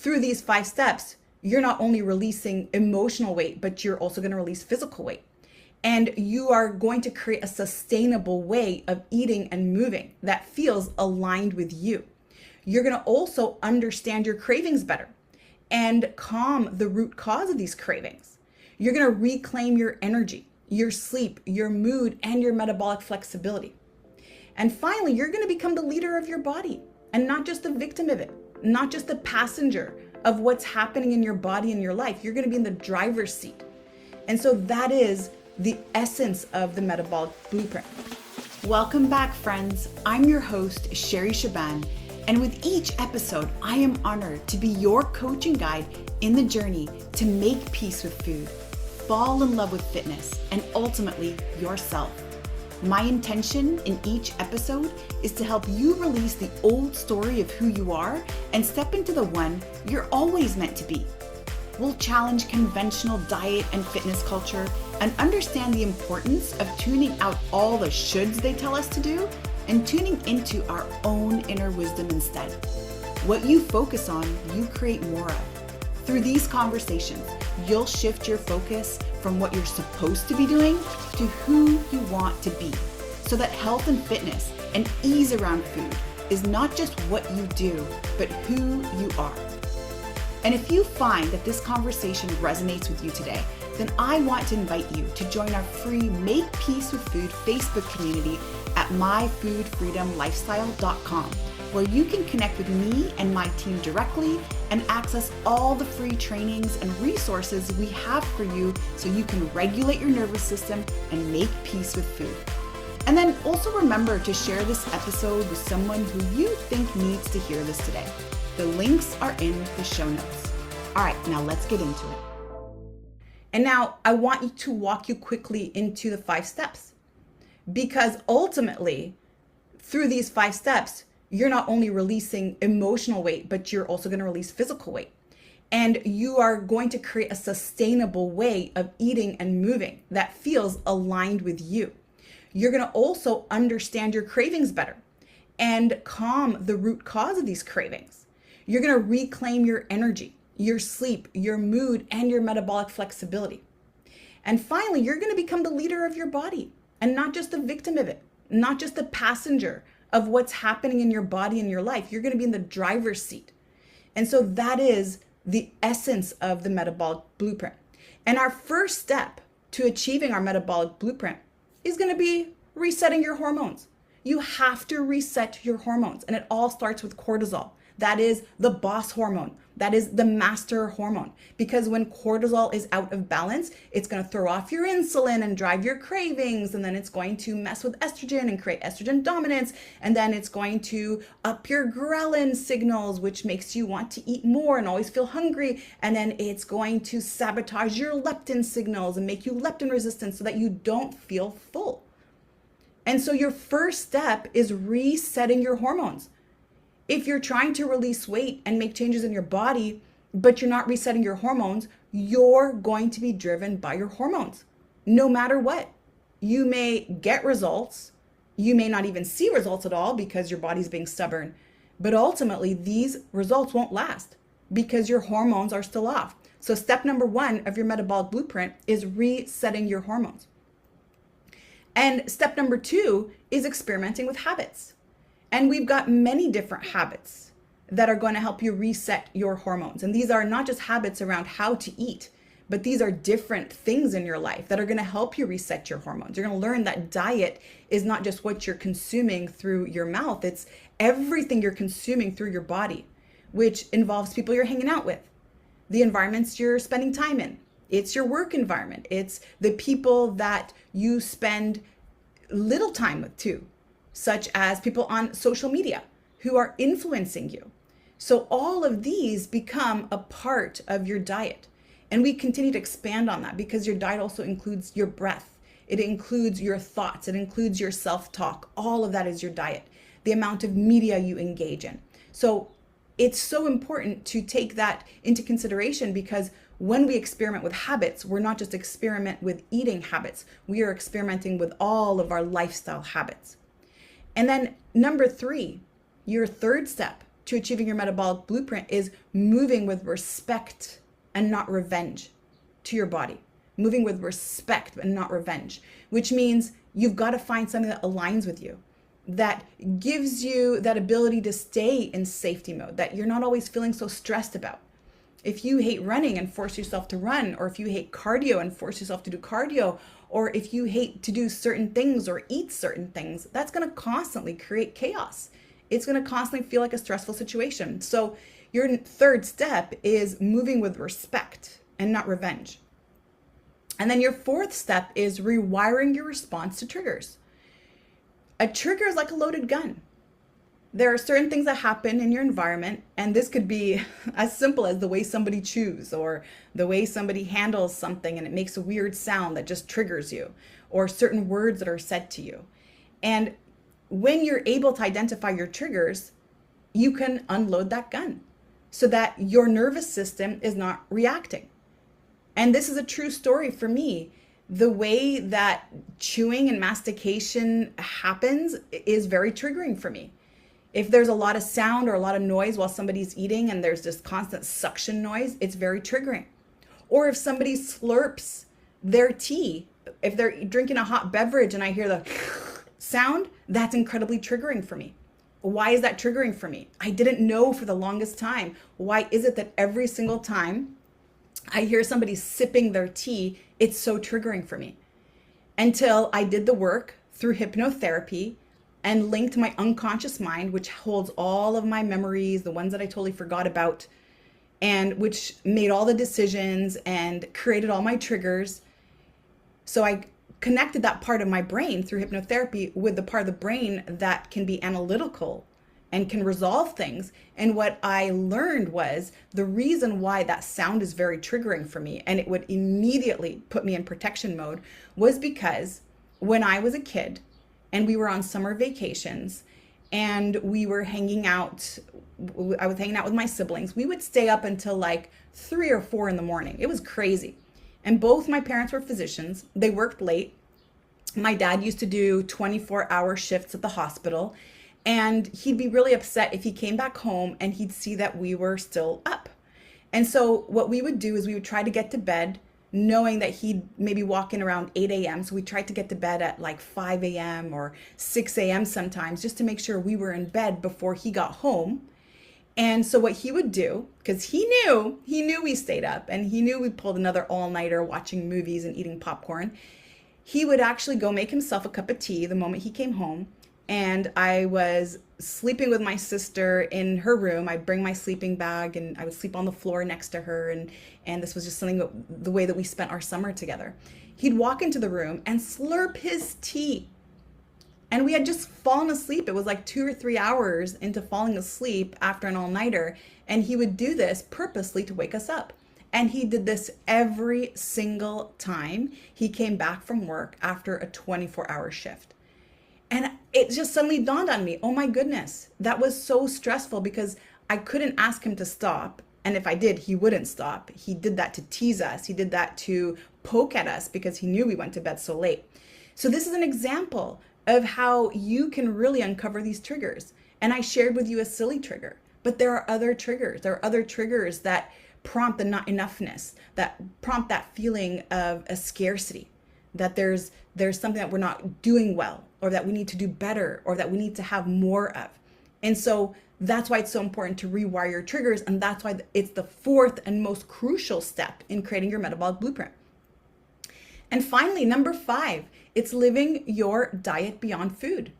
through these 5 steps, you're not only releasing emotional weight, but you're also going to release physical weight. And you are going to create a sustainable way of eating and moving that feels aligned with you. You're going to also understand your cravings better and calm the root cause of these cravings. You're going to reclaim your energy, your sleep, your mood, and your metabolic flexibility. And finally, you're going to become the leader of your body and not just the victim of it, not just the passenger of what's happening in your body and your life. You're going to be in the driver's seat. And so that is the essence of the Metabolic Blueprint. Welcome back, friends. I'm your host, Shaban, and with each episode, I am honored to be your coach and guide in the journey to make peace with food, fall in love with fitness, and ultimately yourself. My intention in each episode is to help you release the old story of who you are and step into the one you're always meant to be. We'll challenge conventional diet and fitness culture and understand the importance of tuning out all the shoulds they tell us to do and tuning into our own inner wisdom instead. What you focus on, you create more of. Through these conversations, you'll shift your focus from what you're supposed to be doing to who you want to be, so that health and fitness and ease around food is not just what you do, but who you are. And if you find that this conversation resonates with you today, then I want to invite you to join our free Make Peace with Food Facebook community at myfoodfreedomlifestyle.com, where you can connect with me and my team directly and access all the free trainings and resources we have for you so you can regulate your nervous system and make peace with food. And then also remember to share this episode with someone who you think needs to hear this today. The links are in the show notes. All right, now let's get into it. And now I want you to walk you quickly into the 5 steps, because ultimately through these 5 steps, you're not only releasing emotional weight, but you're also going to release physical weight. And you are going to create a sustainable way of eating and moving that feels aligned with you. You're going to also understand your cravings better and calm the root cause of these cravings. You're going to reclaim your energy, your sleep, your mood, and your metabolic flexibility. And finally, you're going to become the leader of your body and not just the victim of it, not just the passenger of what's happening in your body and your life. You're going to be in the driver's seat. And so that is the essence of the Metabolic Blueprint. And our first step to achieving our Metabolic Blueprint is going to be resetting your hormones. You have to reset your hormones, and it all starts with cortisol. That is the boss hormone. That is the master hormone. Because when cortisol is out of balance, it's going to throw off your insulin and drive your cravings. And then it's going to mess with estrogen and create estrogen dominance. And then it's going to up your ghrelin signals, which makes you want to eat more and always feel hungry. And then it's going to sabotage your leptin signals and make you leptin resistant so that you don't feel full. And so your first step is resetting your hormones. If you're trying to release weight and make changes in your body, but you're not resetting your hormones, you're going to be driven by your hormones, no matter what. You may get results. You may not even see results at all because your body's being stubborn. But ultimately, these results won't last because your hormones are still off. So step number 1 of your metabolic blueprint is resetting your hormones. And step number 2 is experimenting with habits. And we've got many different habits that are going to help you reset your hormones. And these are not just habits around how to eat, but these are different things in your life that are going to help you reset your hormones. You're going to learn that diet is not just what you're consuming through your mouth. It's everything you're consuming through your body, which involves people you're hanging out with, the environments you're spending time in. It's your work environment. It's the people that you spend little time with too, such as people on social media who are influencing you. So all of these become a part of your diet. And we continue to expand on that because your diet also includes your breath. It includes your thoughts. It includes your self-talk. All of that is your diet. The amount of media you engage in. So it's so important to take that into consideration, because when we experiment with habits, we're not just experiment with eating habits. We are experimenting with all of our lifestyle habits. And then number 3, your third step to achieving your metabolic blueprint is moving with respect and not revenge to your body. Moving with respect and not revenge, which means you've got to find something that aligns with you, that gives you that ability to stay in safety mode, that you're not always feeling so stressed about. If you hate running and force yourself to run, or if you hate cardio and force yourself to do cardio, or if you hate to do certain things or eat certain things, that's going to constantly create chaos. It's going to constantly feel like a stressful situation. So your third step is moving with respect and not revenge. And then your fourth step is rewiring your response to triggers. A trigger is like a loaded gun. There are certain things that happen in your environment, and this could be as simple as the way somebody chews, or the way somebody handles something and it makes a weird sound that just triggers you, or certain words that are said to you. And when you're able to identify your triggers, you can unload that gun so that your nervous system is not reacting. And this is a true story for me. The way that chewing and mastication happens is very triggering for me. If there's a lot of sound or a lot of noise while somebody's eating and there's this constant suction noise, it's very triggering. Or if somebody slurps their tea, if they're drinking a hot beverage and I hear the sound, that's incredibly triggering for me. Why is that triggering for me? I didn't know for the longest time. Why is it that every single time I hear somebody sipping their tea, it's so triggering for me? Until I did the work through hypnotherapy and linked my unconscious mind, which holds all of my memories, the ones that I totally forgot about, and which made all the decisions and created all my triggers. So I connected that part of my brain through hypnotherapy with the part of the brain that can be analytical and can resolve things. And what I learned was the reason why that sound is very triggering for me, and it would immediately put me in protection mode, was because when I was a kid and we were on summer vacations and we were hanging out, I was hanging out with my siblings, we would stay up until like 3 or 4 in the morning. It was crazy. And both my parents were physicians. They worked late. My dad used to do 24-hour shifts at the hospital, and he'd be really upset if he came back home and he'd see that we were still up. And so what we would do is we would try to get to bed knowing that he'd maybe walk in around 8 a.m. So we tried to get to bed at like 5 a.m. or 6 a.m. sometimes, just to make sure we were in bed before he got home. And so what he would do, because he knew we stayed up and he knew we pulled another all-nighter watching movies and eating popcorn, he would actually go make himself a cup of tea the moment he came home. And I was sleeping with my sister in her room. I'd bring my sleeping bag and I would sleep on the floor next to her. And this was just something, the way that we spent our summer together. He'd walk into the room and slurp his tea. And we had just fallen asleep. It was like 2 or 3 hours into falling asleep after an all-nighter. And he would do this purposely to wake us up. And he did this every single time he came back from work after a 24-hour shift. And it just suddenly dawned on me, oh my goodness, that was so stressful because I couldn't ask him to stop. And if I did, he wouldn't stop. He did that to tease us. He did that to poke at us because he knew we went to bed so late. So this is an example of how you can really uncover these triggers. And I shared with you a silly trigger, but there are other triggers. There are other triggers that prompt the not enoughness, that prompt that feeling of a scarcity, that there's something that we're not doing well, or that we need to do better, or that we need to have more of. And so that's why it's so important to rewire your triggers. And that's why it's the fourth and most crucial step in creating your metabolic blueprint. And finally, number 5, it's living your diet beyond food.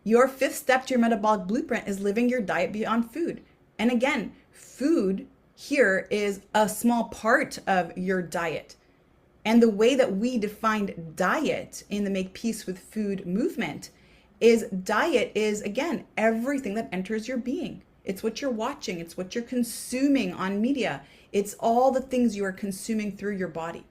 Your 5th step to your metabolic blueprint is living your diet beyond food. And again, food here is a small part of your diet. And the way that we defined diet in the Make Peace with Food movement is diet is, again, everything that enters your being. It's what you're watching. It's what you're consuming on media. It's all the things you are consuming through your body,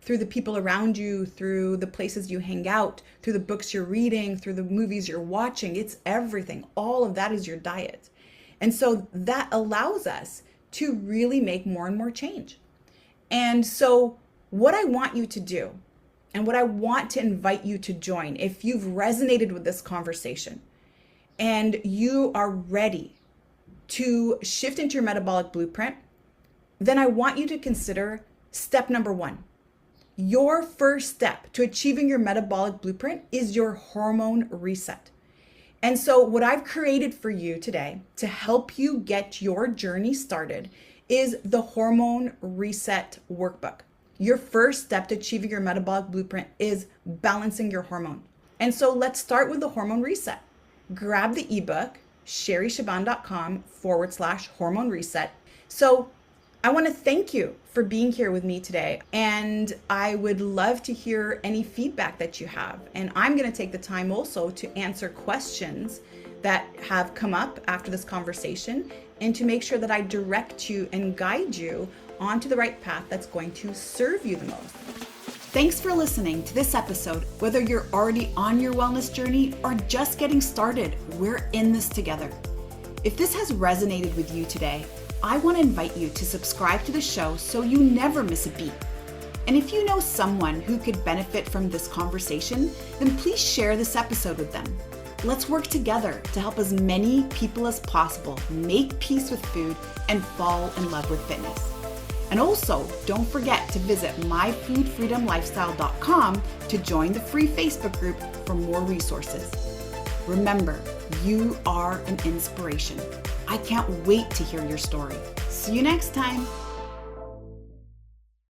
through the people around you, through the places you hang out, through the books you're reading, through the movies you're watching. It's everything. All of that is your diet. And so that allows us to really make more and more change. And so what I want you to do, and what I want to invite you to join, if you've resonated with this conversation and you are ready to shift into your metabolic blueprint, then I want you to consider step number 1. Your first step to achieving your metabolic blueprint is your hormone reset. And so what I've created for you today to help you get your journey started is the hormone reset workbook. Your first step to achieving your metabolic blueprint is balancing your hormone. And so let's start with the hormone reset. Grab the ebook, sherryshaban.com/hormone reset. So I want to thank you for being here with me today. And I would love to hear any feedback that you have. And I'm going to take the time also to answer questions that have come up after this conversation and to make sure that I direct you and guide you onto the right path that's going to serve you the most. Thanks for listening to this episode. Whether you're already on your wellness journey or just getting started, we're in this together. If this has resonated with you today, I want to invite you to subscribe to the show so you never miss a beat. And if you know someone who could benefit from this conversation, then please share this episode with them. Let's work together to help as many people as possible make peace with food and fall in love with fitness. And also, don't forget to visit myfoodfreedomlifestyle.com to join the free Facebook group for more resources. Remember, you are an inspiration. I can't wait to hear your story. See you next time.